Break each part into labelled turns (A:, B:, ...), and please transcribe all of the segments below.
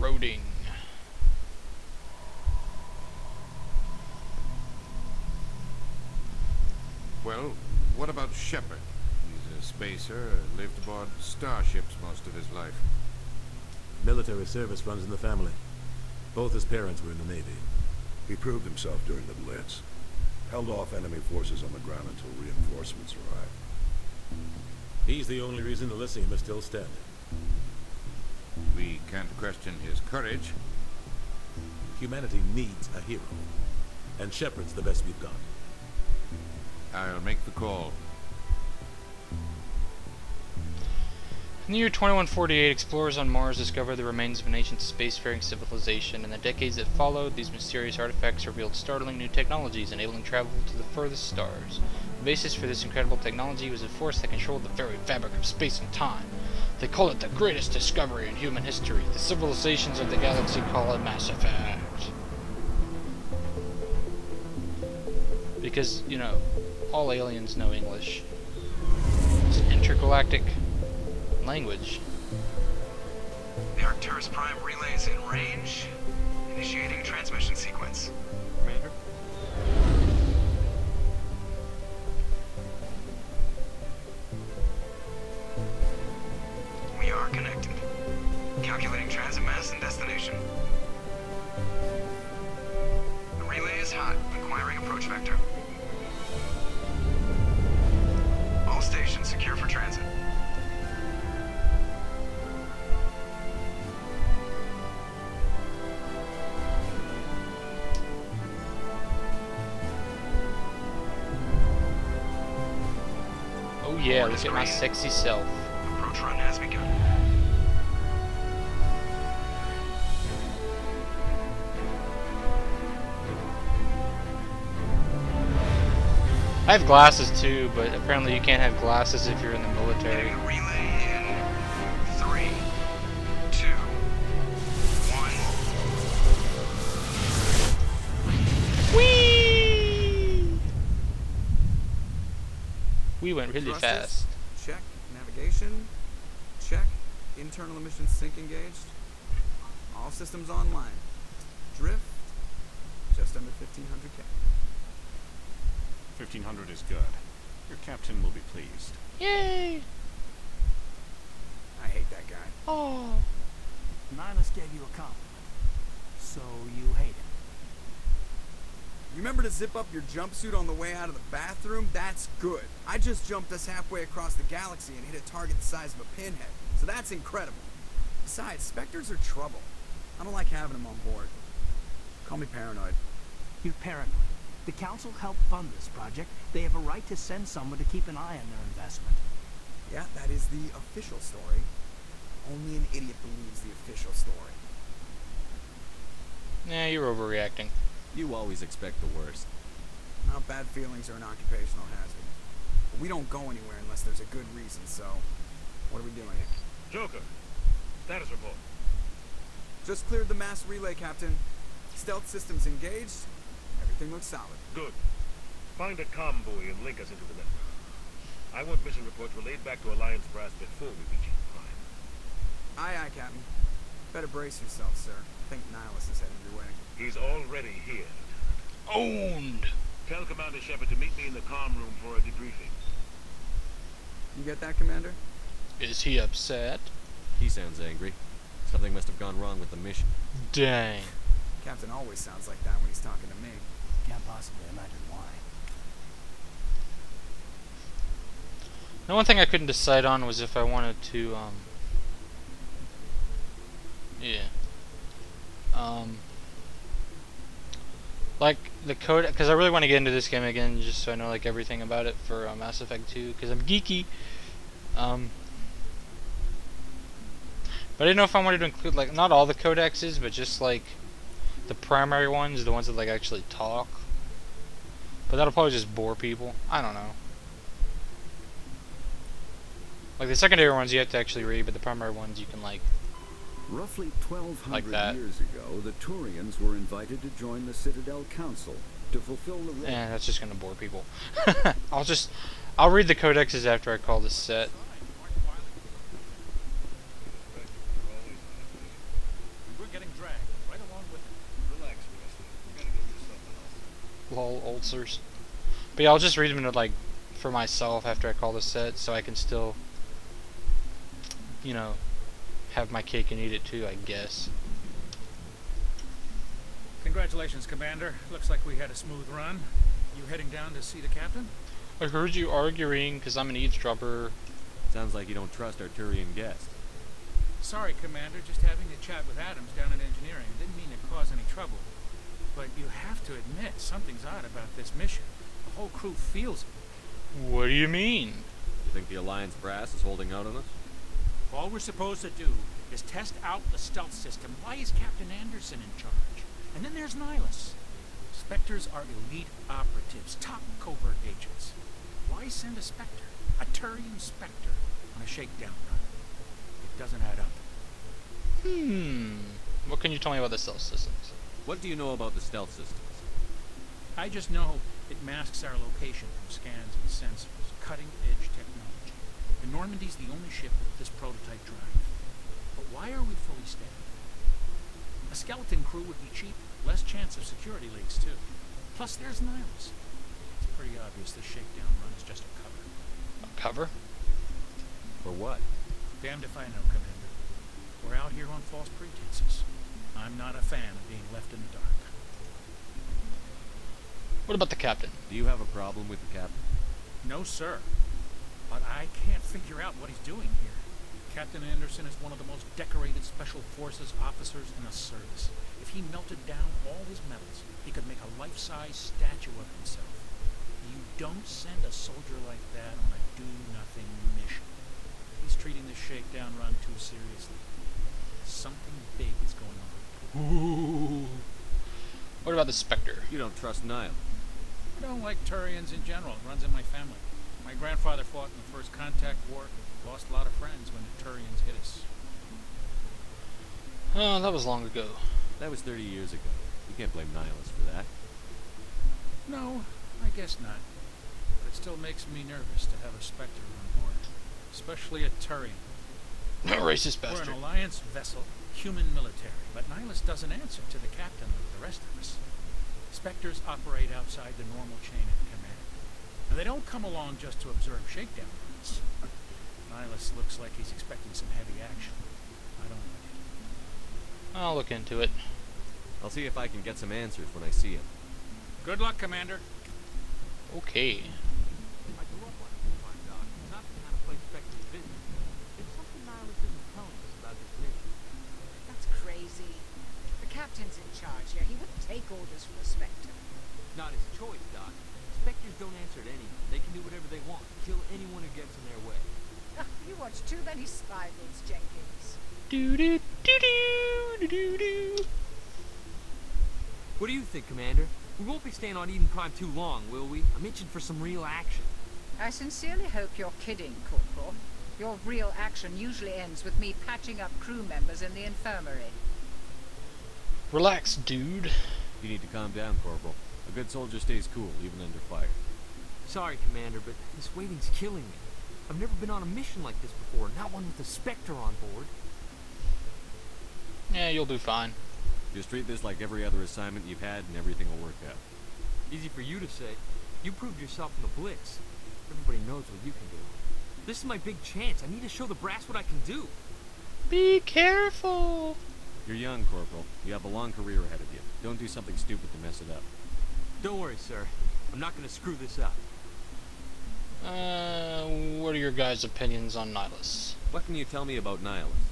A: Roading.
B: Well, what about Shepard? He's a spacer, lived aboard starships most of his life.
C: Military service runs in the family. Both his parents were in the Navy.
D: He proved himself during the Blitz. Held off enemy forces on the ground until reinforcements arrived.
C: He's the only reason Elysium is still standing.
B: We can't question his courage.
C: Humanity needs a hero. And Shepard's the best we've got.
B: I'll make the call.
A: In the year 2148, explorers on Mars discovered the remains of an ancient spacefaring civilization. In the decades that followed, these mysterious artifacts revealed startling new technologies, enabling travel to the furthest stars. The basis for this incredible technology was a force that controlled the very fabric of space and time. They call it the greatest discovery in human history. The civilizations of the galaxy call it Mass Effect. Because, you know, all aliens know English. It's an intergalactic language.
E: The Arcturus Prime relay is in range. Initiating transmission sequence.
F: Commander?
E: We are connected. Calculating transit mass and destination. The relay is hot, acquiring approach vector. All stations secure for transit.
A: Oh yeah, look at my sexy self.
E: Approach run has begun.
A: I have glasses too, but apparently you can't have glasses if you're in the military.
E: Heading the relay in 3, 2, 1.
A: Whee! We went really
F: Thrusters?
A: fast.
F: Check. Navigation? Check. Internal emissions sync engaged. All systems online. Drift? Just under 1500K.
G: 1500 is good. Your captain will be pleased.
A: Yay!
F: I hate that guy.
A: Oh.
H: Nihilus gave you a compliment. So you hate him.
F: You remember to zip up your jumpsuit on the way out of the bathroom? That's good. I just jumped us halfway across the galaxy and hit a target the size of a pinhead. So that's incredible. Besides, Spectres are trouble. I don't like having them on board. Call me paranoid.
H: You're paranoid. The Council helped fund this project. They have a right to send someone to keep an eye on their investment.
F: Yeah, that is the official story. Only an idiot believes the official story.
A: Nah, you're overreacting.
I: You always expect the worst.
F: Now, bad feelings are an occupational hazard. But we don't go anywhere unless there's a good reason, so what are we doing here?
J: Joker, status report.
F: Just cleared the mass relay, Captain. Stealth systems engaged. Everything looks solid.
J: Good. Find a comm buoy and link us into the network. I want mission reports relayed back to Alliance brass before we reach Prime.
F: Aye, aye, Captain. Better brace yourself, sir. I think Nihilus is headed your way.
J: He's already here, Lieutenant.
A: Owned.
J: Tell Commander Shepard to meet me in the comm room for a debriefing.
F: You get that, Commander?
A: Is he upset?
I: He sounds angry. Something must have gone wrong with the mission.
A: Dang.
F: Captain always sounds like that when he's talking to me.
H: Can't possibly imagine why.
A: The one thing I couldn't decide on was if I wanted to, like the code, because I really want to get into this game again, just so I know like everything about it for Mass Effect 2, because I'm geeky. But I didn't know if I wanted to include like not all the codexes, but just like the primary ones, the ones that like actually talk. But that'll probably just bore people. I don't know. Like the secondary ones you have to actually read, but the primary ones you can like.
K: Roughly 1200
A: like that.
K: years ago, the Turians were invited to join the Citadel Council to fulfill the role.
A: That's just gonna bore people. I'll read the codexes after I call this set.
G: We're getting
A: Lol, ulcers. But yeah, I'll just read them into, like, for myself after I call the set, so I can still, you know, have my cake and eat it too, I guess.
L: Congratulations, Commander. Looks like we had a smooth run. You heading down to see the captain?
A: I heard you arguing because I'm an eavesdropper.
I: Sounds like you don't trust our Turian guest.
L: Sorry, Commander. Just having a chat with Adams down in engineering. Didn't mean to cause any trouble. But you have to admit, something's odd about this mission. The whole crew feels it.
A: What do you mean?
I: You think the Alliance brass is holding out on us?
L: All we're supposed to do is test out the stealth system. Why is Captain Anderson in charge? And then there's Nihilus. Spectres are elite operatives, top covert agents. Why send a Spectre, a Turian Spectre, on a shakedown run? It doesn't add up.
A: What can you tell me about the stealth systems?
I: What do you know about the stealth systems?
L: I just know it masks our location from scans and sensors. Cutting-edge technology. The Normandy's the only ship with this prototype drive. But why are we fully staffed? A skeleton crew would be cheap, less chance of security leaks too. Plus there's Nihilus. It's pretty obvious this shakedown run is just a cover.
A: A cover?
I: For what?
L: Damned if I know, Commander. We're out here on false pretenses. I'm not a fan of being left in the dark.
A: What about the captain?
I: Do you have a problem with the captain?
L: No, sir. But I can't figure out what he's doing here. Captain Anderson is one of the most decorated Special Forces officers in the service. If he melted down all his medals, he could make a life-size statue of himself. You don't send a soldier like that on a do-nothing mission. He's treating this shakedown run too seriously. Something big is going on.
A: Ooh. What about the Spectre?
I: You don't trust Nile.
L: I don't like Turians in general. It runs in my family. My grandfather fought in the First Contact War. Lost a lot of friends when the Turians hit us.
A: Oh, that was long ago.
I: That was 30 years ago. You can't blame Nihilus for that.
L: No, I guess not. But it still makes me nervous to have a Spectre on board. Especially a Turian.
A: Racist bastard.
L: We're an Alliance vessel, human military, but Nihilus doesn't answer to the captain like the rest of us. Spectres operate outside the normal chain of command. And they don't come along just to observe shakedown runs. Nihilus looks like he's expecting some heavy action. I don't like it.
A: I'll look into it.
I: I'll see if I can get some answers when I see him.
L: Good luck, Commander.
A: Okay.
M: I grew up on a full-time dock. It's not the kind of place Spectres visit. It's something Nihilus isn't telling us about this mission.
N: That's crazy. The captain's in charge here. He wouldn't take orders from the Spectre.
M: Not his choice, Doc. Spectres don't answer to anyone. They can do whatever they want. Kill anyone who gets in their way.
N: You watch too many spy movies, Jenkins.
A: Do-do-do-do-do-do-do.
M: What do you think, Commander? We won't be staying on Eden Prime too long, will we? I'm itching for some real action.
N: I sincerely hope you're kidding, Corporal. Your real action usually ends with me patching up crew members in the infirmary.
A: Relax, dude.
I: You need to calm down, Corporal. A good soldier stays cool, even under fire.
M: Sorry, Commander, but this waiting's killing me. I've never been on a mission like this before, not one with a Spectre on board.
A: Yeah, you'll do fine.
I: Just treat this like every other assignment you've had and everything will work out.
M: Easy for you to say. You proved yourself in the Blitz. Everybody knows what you can do. This is my big chance. I need to show the brass what I can do.
A: Be careful.
I: You're young, Corporal. You have a long career ahead of you. Don't do something stupid to mess it up.
M: Don't worry, sir. I'm not going to screw this up.
A: What are your guys' opinions on Nihilus?
I: What can you tell me about Nihilus?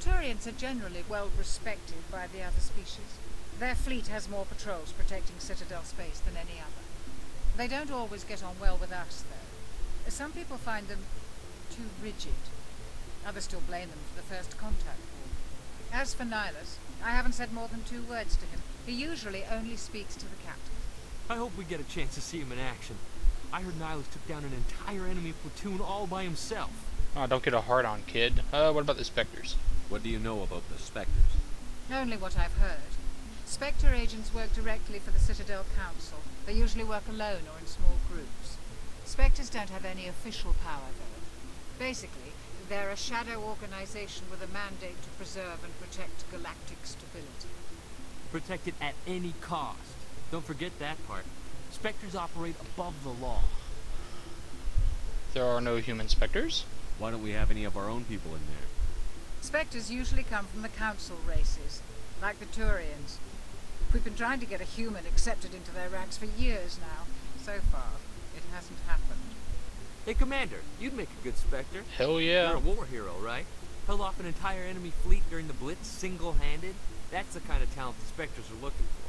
N: Turians are generally well respected by the other species. Their fleet has more patrols protecting Citadel space than any other. They don't always get on well with us, though. Some people find them too rigid. Others still blame them for the First Contact War. As for Nihilus, I haven't said more than 2 words to him. He usually only speaks to the captain.
M: I hope we get a chance to see him in action. I heard Nihilus took down an entire enemy platoon all by himself.
A: Oh, don't get a hard on, kid. What about the Spectres?
I: What do you know about the Spectres?
N: Only what I've heard. Spectre agents work directly for the Citadel Council. They usually work alone or in small groups. Spectres don't have any official power, though. Basically, they're a shadow organization with a mandate to preserve and protect galactic stability.
M: Protect it at any cost. Don't forget that part. Spectres operate above the law.
A: There are no human specters.
I: Why don't we have any of our own people in there?
N: Spectres usually come from the council races, like the Turians. We've been trying to get a human accepted into their ranks for years now. So far, it hasn't happened.
M: Hey, Commander, you'd make a good Spectre.
A: Hell yeah.
M: You're a war hero, right? Held off an entire enemy fleet during the Blitz single-handed? That's the kind of talent the Spectres are looking for.